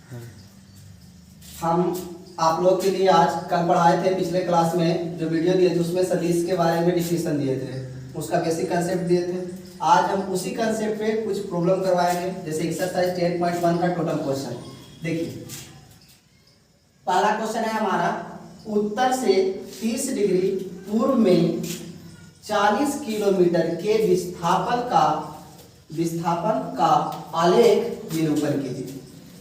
हम आप लोग के लिए आज कल पढ़ाए थे, पिछले क्लास में जो वीडियो दिए थे उसमें सदिश के बारे में डिस्कशन दिए थे, उसका बेसिक कंसेप्ट दिए थे। आज हम उसी कंसेप्ट पे कुछ प्रॉब्लम करवाएंगे, जैसे एक्सरसाइज 10.1 का टोटल क्वेश्चन। देखिए पहला क्वेश्चन है हमारा, उत्तर से 30 डिग्री पूर्व में 40 किलोमीटर के विस्थापन का आलेख निरूपण कीजिए।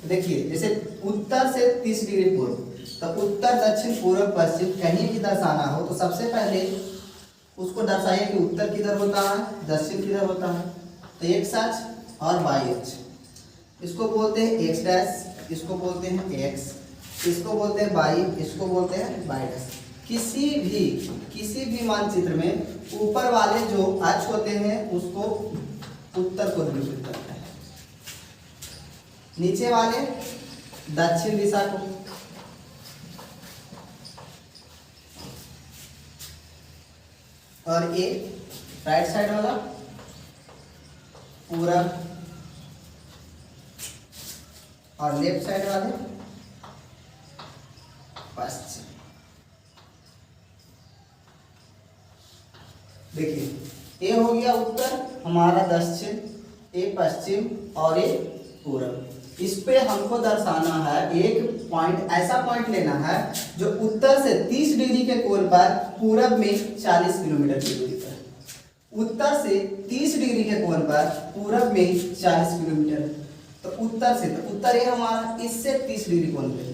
देखिए जैसे उत्तर से 30 डिग्री पूर्व, तो उत्तर दक्षिण पूर्व पश्चिम कहीं भी दर्शाना हो तो सबसे पहले उसको दर्शाइए कि उत्तर किधर होता है, दक्षिण किधर होता है। तो एक्स अक्ष और वाई अक्ष, इसको बोलते हैं एक्स डैश, इसको बोलते हैं एक्स, इसको बोलते हैं वाई, इसको बोलते हैं वाई डैश। किसी भी मानचित्र में ऊपर वाले जो अक्ष होते हैं उसको उत्तर को निरूपित करते हैं, नीचे वाले दक्षिण दिशा को, और ये राइट साइड वाला पूरब, और लेफ्ट साइड वाले पश्चिम। देखिए ये हो गया उत्तर, हमारा दक्षिण, ये पश्चिम और ये पूरब। इस पे हमको दर्शाना है एक पॉइंट, ऐसा पॉइंट लेना है जो उत्तर से 30 डिग्री के कोण पर पूरब में 40 किलोमीटर की दूरी पर, उत्तर से 30 डिग्री के कोण पर पूरब में 40 किलोमीटर। तो उत्तर से, तो उत्तर ये हमारा इससे 30 डिग्री कोण पे।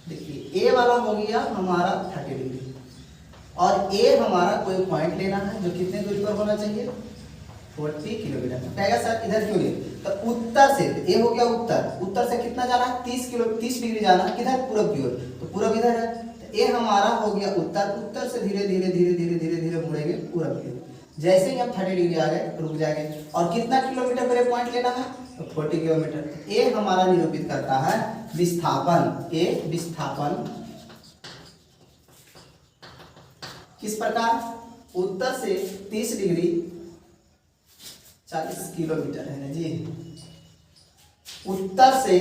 देखिए ए वाला हो गया हमारा 30 डिग्री, और ए हमारा कोई पॉइंट लेना है जो कितने दूरी पर होना चाहिए, 40 किलोमीटर। कहेगा सर इधर क्यों नहीं, तो उत्तर से, ये हो गया उत्तर, उत्तर से कितना जाना है, 30 डिग्री जाना है, किधर, पूरब की ओर, तो पूरब इधर है। तो ये हमारा हो गया उत्तर, उत्तर से धीरे धीरे धीरे धीरे धीरे धीरे मुड़ेंगे पूरब की ओर। जैसे ही हम 30 डिग्री आ गए रुक जाएंगे, और कितना किलोमीटर पर पॉइंट लेना है, तो 40 किलोमीटर। ये हमारा निरूपित करता है विस्थापन। ये विस्थापन किस प्रकार, उत्तर से 30 डिग्री 40 किलोमीटर है ना जी, उत्तर से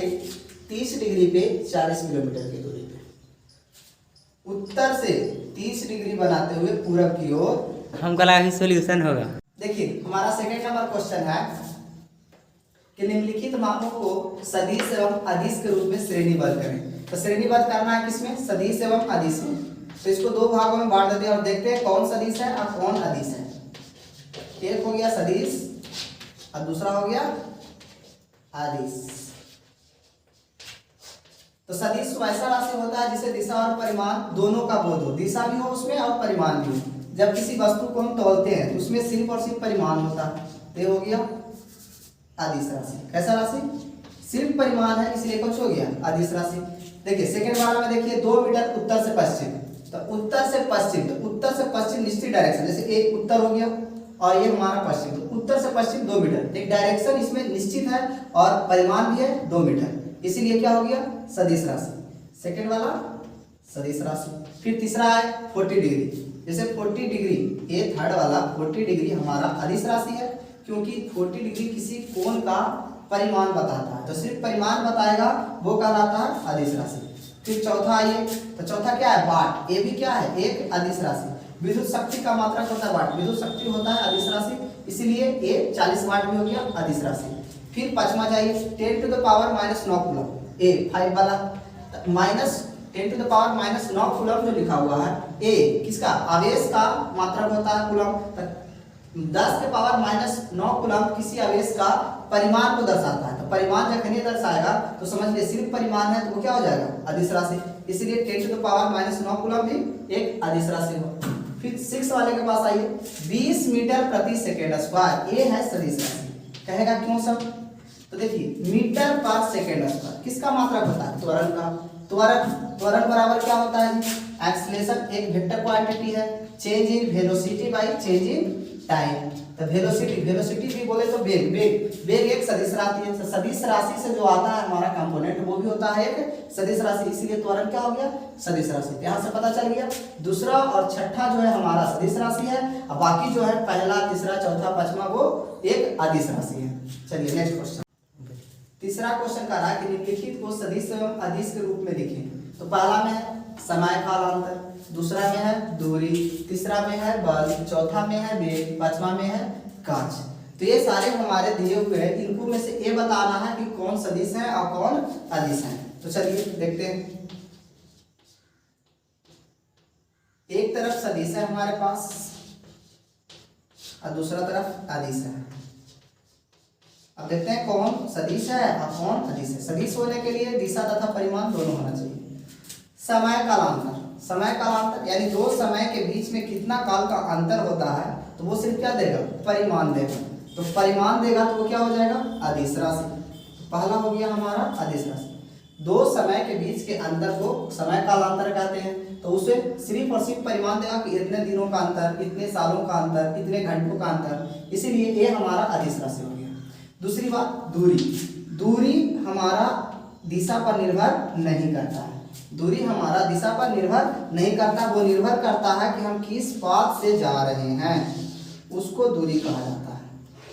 30 डिग्री पे 40 किलोमीटर की दूरी पे, उत्तर से 30 डिग्री बनाते हुए पूरब की ओर हमको लगा कि सॉल्यूशन होगा। देखिए हमारा सेकंड नंबर क्वेश्चन है कि निम्नलिखित मापों को सदिश एवं अदिश के रूप में श्रेणीबद्ध करें। तो श्रेणीबद्ध करना है किसमें, सदिश एवं अदिश में। तो इसको दो भागों में बांट देते हैं और देखते हैं कौन सदिश है और कौन अदिश है। एक हो गया सदिश और दूसरा हो गया अदिश। तो सदिश वैसा राशि होता है जिसे दिशा और परिमाण दोनों का बोध हो, दिशा भी हो उसमें और परिमाण भी हो। जब किसी वस्तु को हम तौलते हैं तो उसमें सिर्फ और सिर्फ परिमाण होता है, ये हो गया अदिश राशि। कैसा राशि, सिर्फ परिमाण है इसलिए कुछ हो गया अदिश राशि। देखिए सेकंड वाला में देखिए 2 मीटर उत्तर से पश्चिम, तो उत्तर से पश्चिम, तो उत्तर से पश्चिम निश्चित डायरेक्शन, जैसे एक उत्तर हो गया और ये हमारा पश्चिम, तो उत्तर से पश्चिम 2 मीटर, एक डायरेक्शन इसमें निश्चित है और परिमाण भी है 2 मीटर, इसीलिए क्या हो गया सदिश राशि। सेकंड वाला सदिश राशि। फिर तीसरा है 40 डिग्री, जैसे 40 डिग्री, ये थर्ड वाला 40 डिग्री हमारा अदिश राशि है, क्योंकि 40 डिग्री किसी कोण का परिमाण बताता है, तो सिर्फ परिमाण बताएगा वो कहलाता है अदिश राशि। फिर चौथा आइए, तो चौथा क्या है, वाट, ये भी क्या है एक अदिश राशि। विद्युत शक्ति का मात्रक होता है वाट, विद्युत शक्ति होता है अदिश राशि, इसीलिए ये 40 वाट भी हो गया अदिश राशि। फिर पांचवा जाइए 10 टू द पावर -9 कूलम, ए 5 वाला, -10 टू द पावर -9 कूलम जो लिखा हुआ है, ए किसका, आवेश का मात्रक होता है कूलम। 10 के पावर -9 कूलम किसी आवेश का परिमाण को दर्शाता है, तो परिमाण जब नहीं दर्शाएगा तो समझ लिए सिर्फ परिमाण है तो वो क्या हो जाएगा अदिश राशि, इसलिए 10 टू द पावर -9 कूलम भी एक अदिश राशि हो। फिर 6 वाले के पास आइए, 20 मीटर प्रति सेकेंड स्क्वायर, ये है सदिश राशि। कहेगा क्यों सब, तो देखिए मीटर पर सेकेंड स्क्वायर किसका मात्रक होता है, त्वरण का। त्वरण बराबर क्या होता है, एक्सीलरेशन एक वेक्टर क्वांटिटी है, change in velocity by change in time. तो वेलोसिटी भी बोले तो वेग एक सदिश राशि है, सदिश राशि से जो आता है हमारा कंपोनेंट वो भी होता है एक सदिश राशि, इसीलिए त्वरण क्या हो गया सदिश राशि। यहाँ से पता चल गया दूसरा और छठा जो है हमारा सदिश राशि है, और बाकी जो है पहला तीसरा चौथा पांचवा वो एक अदिश राशि है। चलिए नेक्स्ट क्वेश्चन। तीसरा क्वेश्चन कह रहा है कि निम्नलिखित को सदिश एवं अदिश के रूप में लिखें। तो पहला में है समय कालांतर, दूसरा में है दूरी, तीसरा में है बल, चौथा में है वेग, पांचवा में है कांच। तो ये सारे हमारे दिए हुए हैं, इनको में से ये बताना है कि कौन सदिश है और कौन अदिश है। तो चलिए देखते हैं। एक तरफ सदिश है हमारे पास और दूसरा तरफ अदिश है। अब देखते हैं कौन सदिश है और कौन अदिश है। सदिश होने के लिए दिशा तथा परिमाण दोनों होना चाहिए। समय कालांतर, समय कालांतर यानी दो समय के बीच में कितना काल का अंतर होता है, तो वो सिर्फ क्या देगा, परिमाण देगा। तो परिमाण देगा तो वो क्या हो जाएगा, अदिश राशि। तो पहला हो गया हमारा अदिश राशि। दो समय के बीच के अंतर को समय कालांतर कहते हैं। तो उसे सिर्फ और सिर्फ परिमाण देगा कि इतने दिनों का अंतर, इतने सालों का अंतर, इतने घंटों का अंतर, इसीलिए ये हमारा अदिश राशि हो गया। दूसरी बात दूरी, दूरी हमारा दिशा पर निर्भर नहीं करता है। दूरी हमारा दिशा पर निर्भर नहीं करता, वो निर्भर करता है कि हम किस पाथ से जा रहे हैं, उसको दूरी कहा जाता है।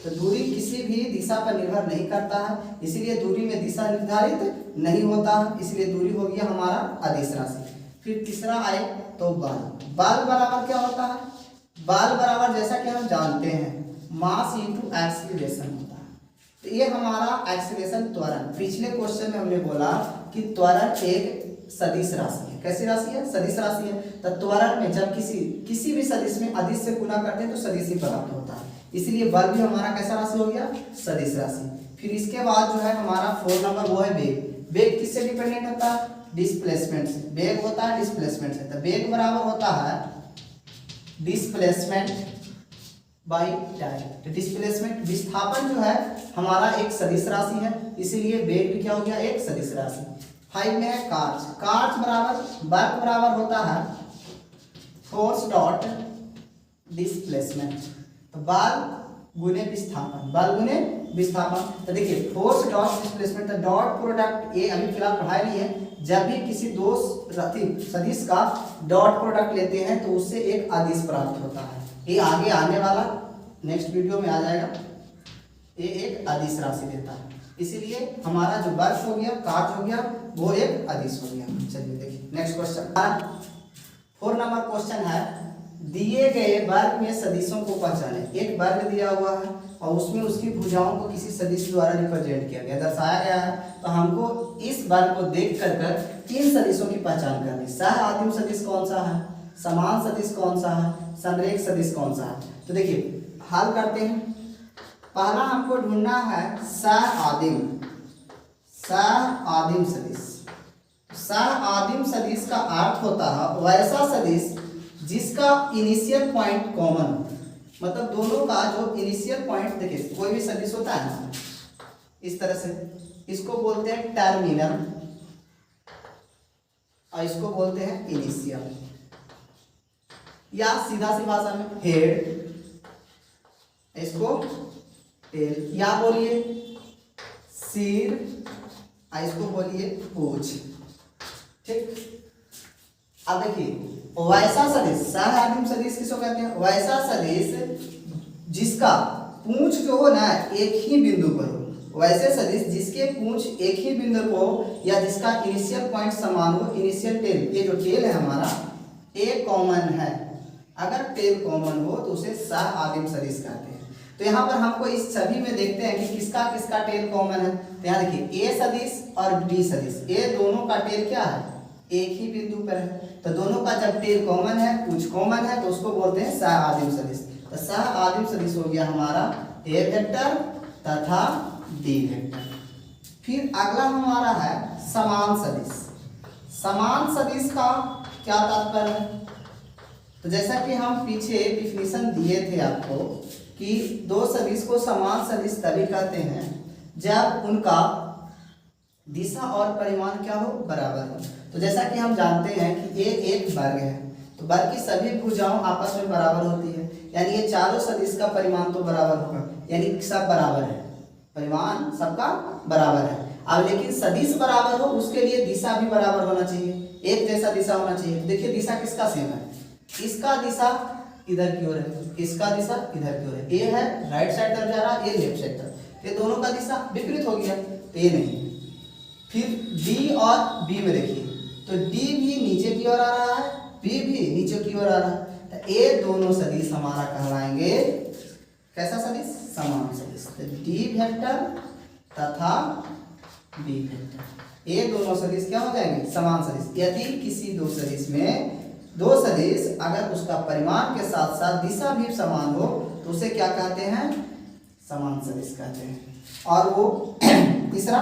तो दूरी किसी भी दिशा पर निर्भर नहीं करता है, इसीलिए दूरी में दिशा निर्धारित नहीं होता है, इसलिए दूरी हो गया हमारा अदिश राशि। फिर तीसरा आए तो बल। बल बराबर क्या होता है, बल बराबर जैसा कि हम जानते हैं मास इंटू एक्सीलरेशन होता है। तो ये हमारा एक्सीलरेशन त्वरण, पिछले क्वेश्चन में हमने बोला कि त्वरण एक सदिश राशि है। कैसी राशि है, सदिश राशि है। तो त्वरण में जब किसी भी सदिश में अदिश से गुना करते हैं तो सदिश ही प्राप्त होता है, इसलिए बल भी हमारा कैसा राशि हो गया, सदिश राशि। फिर इसके बाद जो है हमारा 4 नंबर वो है वेग। वेग किससे डिपेंडेंट होता है, डिस्प्लेसमेंट से। वेग होता है डिस्प्लेसमेंट से। तो वेग बराबर होता है डिस्प्लेसमेंट बाई टाइम। तो डिस्प्लेसमेंट विस्थापन जो है हमारा एक सदिश राशि है, इसीलिए वेग भी क्या हो गया, एक सदिश राशि। 5 में है कार्च। कार्च बराबर वर्क बराबर होता है फोर्स डॉट डिस्प्लेसमेंट। तो बल गुने विस्थापन, बल गुने विस्थापन। तो देखिए फोर्स डॉट डिस्प्लेसमेंट, तो डॉट प्रोडक्ट ये अभी फिलहाल पढ़ाई नहीं है। जब भी किसी दो सदिश का डॉट प्रोडक्ट लेते हैं तो उससे एक अदिश प्राप्त होता है। ये आगे आने वाला नेक्स्ट वीडियो में आ जाएगा। ये एक अदिश राशि देता है, इसीलिए हमारा जो वर्क हो गया, कार्च हो गया, वो एक अदिश हो गया। चलिए देखिए नेक्स्ट क्वेश्चन। 4 नंबर क्वेश्चन है, दिए गए वर्ग में सदिशों को पहचाने। एक वर्ग दिया हुआ है और उसमें उसकी भुजाओं को किसी सदिश द्वारा रिप्रेजेंट किया गया, दर्शाया गया है। तो हमको इस वर्ग को देख कर 3 सदिशों की पहचान करनी। सह आदिम सदिश कौन सा है, समान सदिश कौन सा है, संरेख सदिश कौन सा है। तो देखिए हल करते हैं। पहला हमको ढूंढना है सह आदिम सदिश। सह आदिम सदिश का अर्थ होता है वैसा सदिश जिसका इनिशियल पॉइंट कॉमन हो। मतलब दोनों का जो इनिशियल पॉइंट, देखिए कोई भी सदिश होता है ना इस तरह से, इसको बोलते हैं टर्मिनल और इसको बोलते हैं इनिशियल, या सीधा सी भाषा में हेड, इसको टेल, या बोलिए सिर, इसको बोलिए पूंछ। ठीक, अब देखिए वैसा सदिश, सह आदिम सदिश किसको कहते हैं, वैसा सदिश जिसका पूंछ जो हो ना एक ही बिंदु पर हो। वैसे सदिश जिसके पूंछ एक ही बिंदु पर हो या जिसका इनिशियल पॉइंट समान हो। इनिशियल टेल, ये जो टेल है हमारा ए कॉमन है। अगर टेल कॉमन हो तो उसे सह आदिम सदिश कहते हैं। तो यहाँ पर हमको इस छवि में देखते हैं कि किसका किसका टेल कॉमन है। तो यहाँ देखिए ए सदिश और बी सदिश, ये दोनों का टेल क्या है, एक ही बिंदु पर है। तो दोनों का जब टेल कॉमन है, पूंछ कॉमन है, तो उसको बोलते हैं सह आदिम सदिश। तो सह आदिम सदिश हो गया हमारा ए वेक्टर तथा डी वेक्टर। फिर अगला हमारा है समान सदिश। समान सदिश का क्या तात्पर्य है, तो जैसा कि हम पीछे डिफिनीशन दिए थे आपको कि दो सदिश को समान सदिश तभी कहते हैं जब उनका दिशा और परिमाण क्या हो, बराबर हो। तो जैसा कि हम जानते हैं कि ये एक वर्ग है, तो वर्ग की सभी भुजाओं आपस में बराबर होती है, यानी ये चारों सदिश का परिमाण तो बराबर होगा, यानी सब बराबर है, परिमाण सबका बराबर है। अब लेकिन सदिश बराबर हो उसके लिए दिशा भी बराबर होना चाहिए, एक जैसा दिशा होना चाहिए। देखिए दिशा किसका सेम है, इसका दिशा इधर की ओर है, इसका दिशा इधर की ओर है। ये है राइट साइड तरफ जा रहा है, ये लेफ्ट साइड तरफ, ये दोनों का दिशा विपरीत हो गया। तो ये नहीं है। फिर डी और बी में देखिए, तो डी भी नीचे की ओर आ रहा है, बी भी नीचे की ओर आ रहा है, तो ये दोनों सदिश हमारा कहलाएंगे कैसा सदिश? समान सदिश। तो डी वेक्टर तथा बी वेक्टर ये दोनों सदिश क्या हो जाएंगे? समान सदिश। यदि किसी दो सदिश में दो सदिश अगर उसका परिमाण के साथ साथ दिशा भी समान हो तो उसे क्या कहते हैं? समान सदिश कहते हैं। और वो तीसरा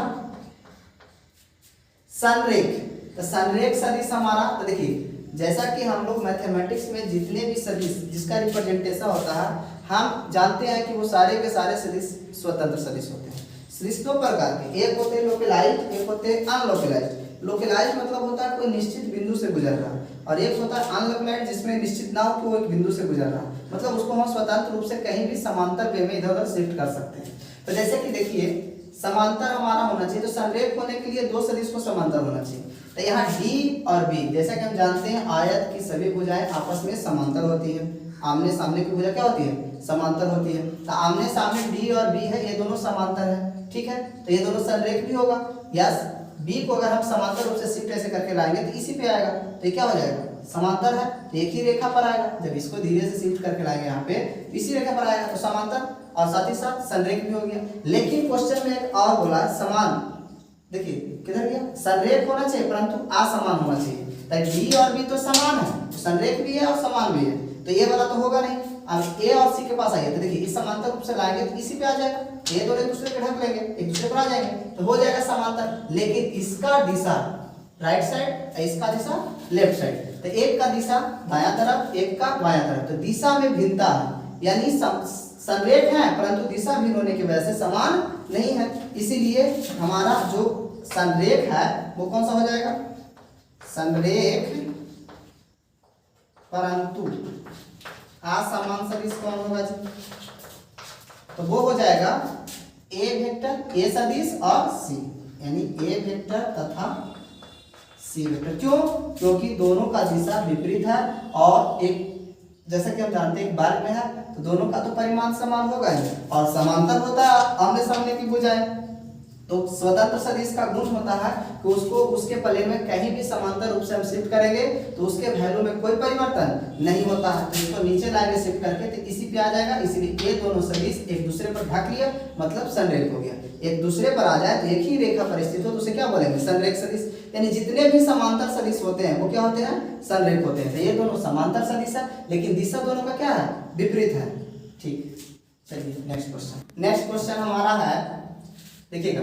संरेख। तो संरेख सदिश हमारा, तो देखिए जैसा कि हम लोग मैथमेटिक्स में जितने भी सदिश जिसका रिप्रेजेंटेशन होता है हम जानते हैं कि वो सारे के सारे सदिश स्वतंत्र सदिश होते हैं। सदिश दो प्रकार के, एक होते हैं लोकेलाइज, एक होते हैं अनलोकेलाइज। लोकेलाइज मतलब होता है कोई निश्चित बिंदु से गुजर रहा, और एक होता है अनलोकेलाइज जिसमें निश्चित ना हो कि वो एक बिंदु से गुजर रहा, मतलब उसको हम स्वतंत्र रूप से कहीं भी समांतर वे में इधर उधर शिफ्ट कर सकते हैं। तो जैसे कि देखिए समांतर हमारा होना चाहिए, तो संरेख होने के लिए दो सदिश को समांतर होना चाहिए। तो यहाँ डी और बी, जैसा कि हम जानते हैं आयत की सभी भुजाएं आपस में समांतर होती है, आमने सामने की भुजा क्या होती है? समांतर होती है। तो आमने सामने डी और बी है, ये दोनों समांतर है, ठीक है, तो ये दोनों संरेख भी होगा। यस, बी को अगर हम समांतर रूप से शिफ्ट ऐसे करके लाएंगे तो इसी पे आएगा, तो ये क्या हो जाएगा? समांतर है, तो एक ही रेखा पर आएगा। जब इसको धीरे से शिफ्ट करके लाएंगे यहाँ पे तो इसी रेखा पर आएगा, तो समांतर और साथ ही साथ संरेख भी हो गया। लेकिन क्वेश्चन में एक और बोला समान, देखिए किधर गया? संरेख होना चाहिए परंतु असमान होना चाहिए। तो डी और बी तो समान है, तो संरेख भी है और समान भी है, तो ये वाला तो होगा नहीं। अब ए और सी के पास आइए, तो देखिए इस समांतर रूप से लाएंगे तो इसी पे आ जाएगा, ये दोनों एक दूसरे के ढक लेंगे, एक दूसरे पर आ जाएंगे, तो हो जाएगा समांतर। लेकिन इसका दिशा राइट साइड, इसका दिशा लेफ्ट साइड, तो एक का दिशा दायां तरफ, एक का बायां तरफ, तो दिशा में भिन्नता है, यानी संरेख है परंतु दिशा भिन्न होने की वजह से समान नहीं है। इसीलिए हमारा जो संरेख है वो कौन सा हो जाएगा? संरेख परंतु असमान सदिश कौन होगा जी? तो वो हो जाएगा ए वेक्टर, ए सदिश और सी, यानी ए वेक्टर तथा सी वेक्टर। क्यों? क्योंकि दोनों का दिशा विपरीत है, और एक जैसा कि हम जानते हैं एक वर्ग में है तो दोनों का तो परिमाण समान होगा ही, और समांतर होता है आमने सामने की भुजाएं। तो स्वतंत्र सदिश का गुण होता है कि उसको उसके प्लेन में कहीं भी समांतर रूप से हम शिफ्ट करेंगे तो उसके वैल्यू में कोई परिवर्तन नहीं होता है। तो इसको नीचे लाएंगे शिफ्ट करके तो इसी पे आ जाएगा, इसीलिए ये दोनों सदिश एक दूसरे पर ढक लिया, मतलब संरेख हो गया। एक दूसरे पर आ जाए तो एक ही रेखा पर स्थित हो तो उसे क्या बोलेंगे? संरेख सदिश। यानी जितने भी समांतर सदिश होते हैं वो क्या होते हैं? संरेख होते हैं। तो ये दोनों समांतर सदिश है, लेकिन दिशा दोनों का क्या है? विपरीत है। ठीक, चलिए नेक्स्ट क्वेश्चन। नेक्स्ट क्वेश्चन हमारा है, देखिएगा,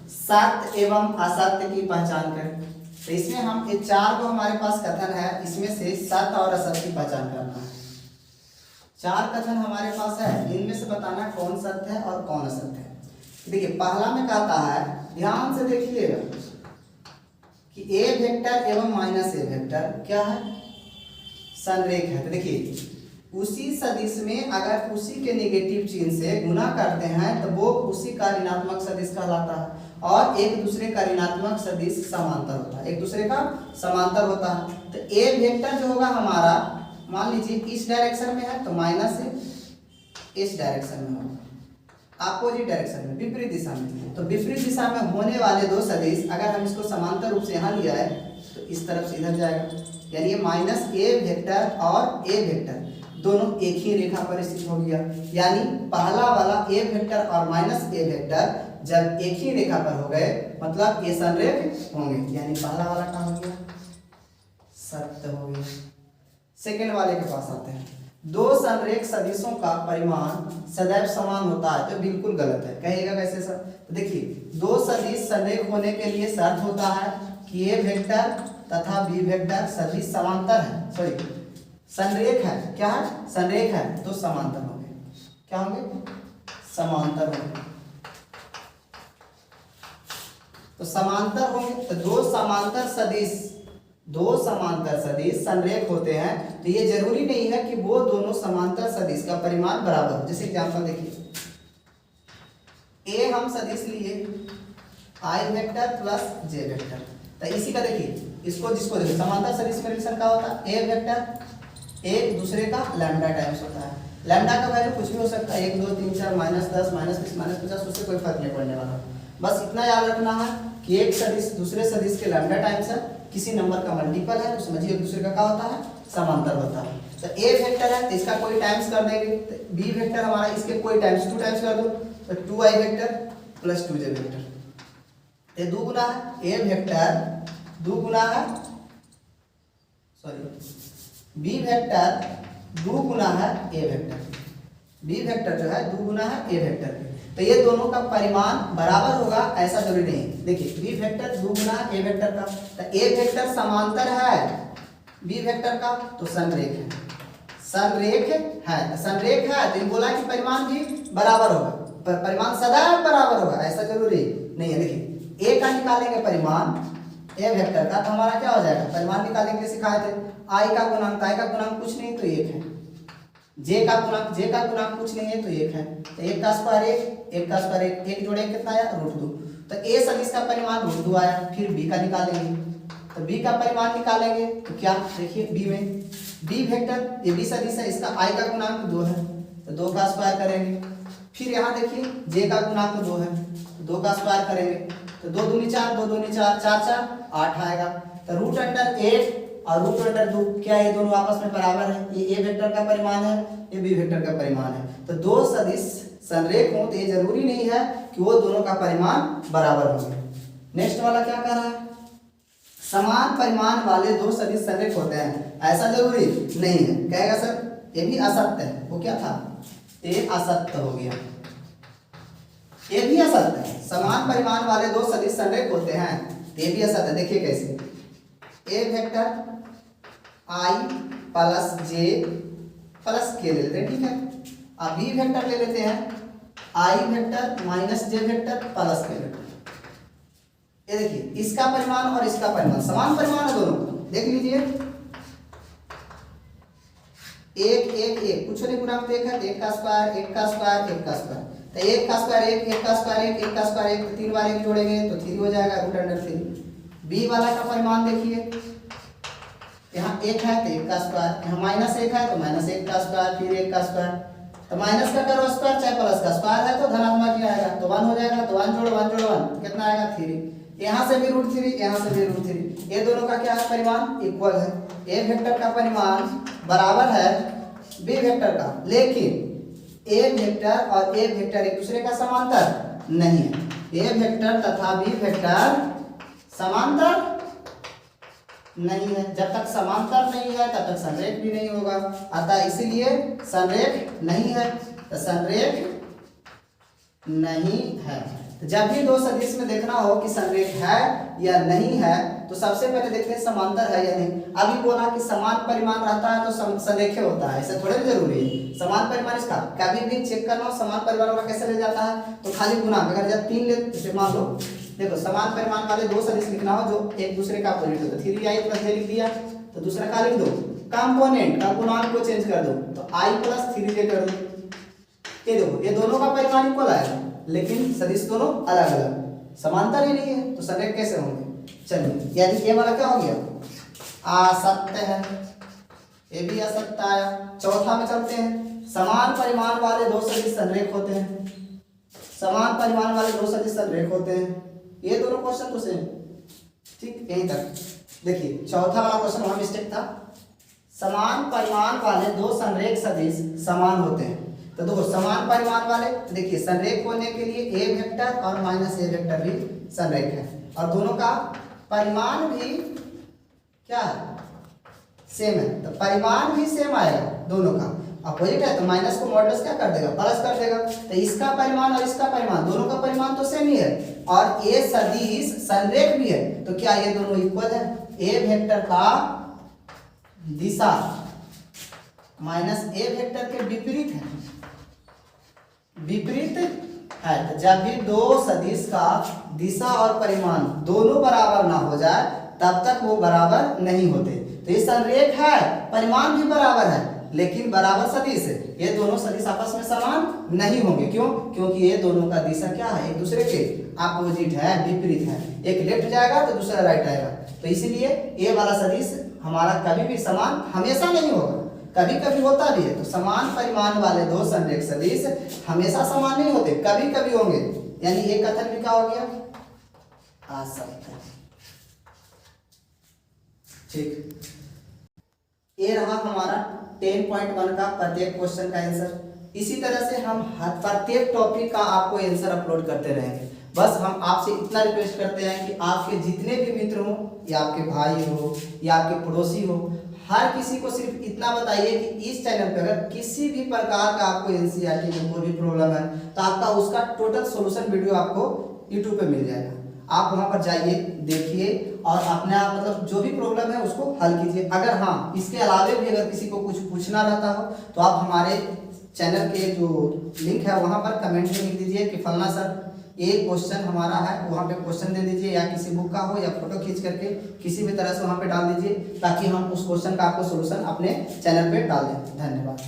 सत्य एवं असत्य की पहचान करें। तो इसमें हम ये चार को हमारे पास कथन है, इसमें से सत्य और असत्य की पहचान करना है। चार कथन हमारे पास है, इनमें से बताना कौन सत्य है और कौन असत्य है। देखिए पहला में कहता है, ध्यान से देखिएगा कि ए वेक्टर एवं माइनस ए वेक्टर क्या है? संरेख है। तो देखिए उसी सदिश में अगर उसी के नेगेटिव चिन्ह से गुना करते हैं तो वो उसी का ऋणात्मक सदिश कहलाता है, और एक दूसरे का ऋणात्मक सदिश समांतर होता है, एक दूसरे का समांतर होता है। तो ए वेक्टर जो होगा हमारा, मान लीजिए इस डायरेक्शन में है तो माइनस इस डायरेक्शन में होगा, अपोजिट डायरेक्शन में, विपरीत दिशा में। तो विपरीत दिशा में होने वाले दो सदिश अगर हम इसको समांतर रूप से यहाँ लिया है तो इस तरफ से इधर जाएगा, यानी ये माइनस ए वेक्टर और ए वेक्टर दोनों एक ही रेखा पर स्थित हो गया। यानी पहला वाला ए वेक्टर और माइनस ए वेक्टर जब एक ही रेखा पर हो गए मतलब ये संरेख होंगे, यानी पहला वाला क्या हो गया? सत्य हो गया। सेकेंड वाले के पास आते हैं, दो संरेख सदिशों का परिमाण सदैव समान होता है, तो बिल्कुल गलत है। कहिएगा कैसे सर? तो देखिए दो सदिश संरेख होने के लिए शर्त होता है कि ए वेक्टर तथा बी वेक्टर सदिश समांतर है, सॉरी संरेख है। क्या है? संरेख है तो समांतर होंगे। क्या होंगे? समांतर होंगे। तो समांतर होंगे तो दो समांतर सदिश संरेख होते हैं, तो ये जरूरी नहीं है कि वो दोनों समांतर सदिश का परिमाण बराबर हो। जैसे एग्जांपल देखिए, ए हम सदिश लिए आई वेक्टर प्लस जे वेक्टर, तो इसी का देखिए इसको जिसको देखिए समांतर सदिश का रिलेशन क्या होता है? ए वेक्टर एक दूसरे का लैम्डा टाइम्स होता है। लैम्डा का वैल्यू कुछ भी हो सकता है, 1 2 3 4 -10 -20 -50, उससे कोई फर्क नहीं पड़ने वाला। बस इतना याद रखना है कि एक सदिश दूसरे सदिश के लैम्डा टाइम्स है, किसी नंबर का मल्टीपल है तो समझिए एक दूसरे का क्या होता है, समांतर होता है। तो ए वेक्टर है तो इसका कोई टाइम्स कर देंगे, तो बी वेक्टर हमारा इसके कोई टाइम्स 2 टाइम्स कर दो तो 2i vector plus 2j vector. ये 2 गुना है ए वेक्टर 2 गुना है बी वेक्टर 2 गुना है ए वेक्टर। बी वेक्टर जो है 2 गुना है ए वेक्टर। तो ये दोनों का परिमाण बराबर होगा ऐसा जरूरी नहीं है। देखिए बी वेक्टर 2 गुना ए वेक्टर का, तो ए वेक्टर समांतर है बी वेक्टर का तो संरेख है, संरेख है तो संरेख है तो बोला कि परिमाण भी बराबर होगा, परिमाण सदैव बराबर होगा ऐसा जरूरी नहीं है। देखिए ए का निकालेंगे परिमाण ए वेक्टर का तो हमारा क्या हो जाएगा, परिमाण निकालने के लिए सिखाए थे आई का गुणांक कुछ नहीं तो 1 है, जे का गुणांक कुछ नहीं है तो 1 है, तो 1 का स्क्वायर 1 का स्क्वायर 1 जोड़े कितना आया √2। तो ए सदिश का परिमाण √2 आया। फिर बी का निकालेंगे तो बी का परिमाण निकालेंगे तो क्या देखिए बी में बी वेक्टर ये बी सदिश है, इसका आई का गुणांक 2 है तो 2 का स्क्वायर करेंगे। फिर यहाँ देखिए जे का गुणांक 2 है तो 2 का स्क्वायर करेंगे तो 2 दूनी 4 2 दूनी 4 4 4 8 आएगा। तो √8 और √2 क्या ये दोनों आपस में बराबर है, ये ए वेक्टर का परिमाण है ये बी वेक्टर का परिमाण है। तो दो सदिश संरेख हो तो ये जरूरी नहीं है कि वो दोनों का परिमाण बराबर होंगे। नेक्स्ट वाला क्या कह रहा है, समान परिमाण वाले दो सदिश संरेख होते हैं ऐसा जरूरी नहीं है। कहेगा सर ये भी असत्य है, वो क्या था ये असत्य हो गया, ये भी असत्य है। समान परिमाण वाले दो सदिश संरेख होते हैं ये भी असत्य है। देखिए कैसे, ए वेक्टर आई प्लस जे प्लस के ले लेते हैं, ठीक है। अब बी वेक्टर ले लेते हैं आई वेक्टर माइनस जे वेक्टर प्लस के वेक्टर। ये देखिए इसका परिमाण और इसका परिमाण समान परिमाण है दोनों का, देख लीजिए एक एक एक कुछ नहीं गुणांक एक है, एक का स्क्वायर एक का स्क्वायर एक का स्क्वायर, तो एक का स्क्वायर एक का स्क्वायर एक का स्क्वायर एक, 3 बार 1 जोड़ेंगे तो 3 हो जाएगा √3। बी वाला का परिमाण देखिए यहाँ 1 है तो 1 का स्क्वायर, यहाँ -1 है तो -1 का स्क्वायर फिर 1 का स्क्वायर, तो माइनस का करो स्क्वायर चाहे प्लस का स्क्वायर है तो धनात्मक ही आएगा, तो 1 हो जाएगा तो 1 जोड़ो 1 जोड़ो 1 कितना आएगा 3। यहाँ से भी √3 यहाँ से भी √3, ये दोनों का क्या है परिमाण इक्वल है। ए वेक्टर का परिमाण बराबर है बी वेक्टर का, लेकिन ए वेक्टर और ए वेक्टर एक दूसरे का समांतर नहीं है। ए वेक्टर तथा बी वेक्टर समांतर नहीं है, जब तक समांतर नहीं है तब तक संरेख भी नहीं होगा, अतः इसलिए संरेख नहीं है, तो संरेख नहीं है। तो जब भी दो सदिश में देखना हो कि संरेख है या नहीं है तो सबसे पहले देखते हैं समांतर है या नहीं। अभी बोला कि समान परिमाण रहता है तो संरेख होता है, ऐसा थोड़ा जरूरी है। समान परिमाण इसका कभी भी चेक करना हो समान परिमाण वाला कैसे ले जाता है तो खाली गुणांक, अगर जब 3 ले जैसे मान लो देखो समान परिमाण वाले दो सदिश लिखना हो जो एक दूसरे का अपोजिट हो, तो 3i + j लिख दिया तो दूसरा का लिख दो कंपोनेंट का गुणांक को चेंज कर दो तो i + 3j कर दो। ये देखो ये दोनों का परिमाण इक्वल आएगा लेकिन सदिश दोनों अलग अलग, समांतर ही नहीं है तो संरेख कैसे होंगे। चलिए यानी ये वाला क्या हो गया असत्य है, ये भी असत्य आया। चौथा में चलते हैं, समान परिमाण वाले दो सदिश संरेख होते हैं, समान परिमाण वाले दो सदिश संरेख होते हैं। ये दोनों क्वेश्चन तो सेम, ठीक यहीं तक। देखिए चौथा वाला क्वेश्चन वहां मिस्टेक था, समान परिमाण वाले दो संरेख सदिश समान होते हैं। तो देखो समान परिमाण वाले देखिए संरेख होने के लिए ए वेक्टर और -a वेक्टर भी संरेख है और दोनों का परिमाण भी क्या है सेम है, तो परिमाण भी सेम आएगा। दोनों का अपोजिट है तो माइनस को मॉडुलस क्या कर देगा प्लस कर देगा, तो इसका परिमाण और इसका परिमाण दोनों का परिमाण तो सेम ही है और ए सदिश संरेख भी है, तो क्या ये दोनों इक्वल है। ए वेक्टर का दिशा -a वेक्टर के विपरीत है, विपरीत है। तो जब भी दो सदिश का दिशा और परिमाण दोनों बराबर ना हो जाए तब तक वो बराबर नहीं होते। तो ये संरेख है, परिमाण भी बराबर है लेकिन बराबर सदिश है, ये दोनों सदिश आपस में समान नहीं होंगे। क्यों? क्योंकि ये दोनों का दिशा क्या है एक दूसरे के अपोजिट है, विपरीत है। एक लेफ्ट जाएगा तो दूसरा राइट आएगा, तो इसीलिए ये वाला सदिश हमारा कभी भी समान हमेशा नहीं होगा, कभी कभी होता भी है। तो समान परिमाण वाले दो संरेख सदिश हमेशा समान नहीं होते, कभी कभी होंगे। यानी एक कथन भी क्या हो गया, असत्य। ठीक, ये रहा हमारा 10.1 का प्रत्येक क्वेश्चन का आंसर। इसी तरह से हम हर प्रत्येक टॉपिक का आपको आंसर अपलोड करते रहेंगे। बस हम आपसे इतना रिक्वेस्ट करते हैं कि आपके जितने भी मित्र हो, या आपके भाई हो, या आपके पड़ोसी हो, हर किसी को सिर्फ इतना बताइए कि इस चैनल पे अगर किसी भी प्रकार का आपको एनसीईआरटी में कोई भी प्रॉब्लम है तो आपका उसका टोटल सॉल्यूशन वीडियो आपको यूट्यूब पे मिल जाएगा। आप वहां पर जाइए, देखिए और अपने आप मतलब जो भी प्रॉब्लम है उसको हल कीजिए। अगर हाँ इसके अलावे भी अगर किसी को कुछ पूछना रहता हो तो आप हमारे चैनल के जो लिंक है वहां पर कमेंट में लिख दीजिए कि फलना सर ये क्वेश्चन हमारा है, वहाँ पे क्वेश्चन दे दीजिए, या किसी बुक का हो या फोटो खींच करके किसी भी तरह से वहाँ पे डाल दीजिए ताकि हम उस क्वेश्चन का आपको सॉल्यूशन अपने चैनल पे डाल दें। धन्यवाद।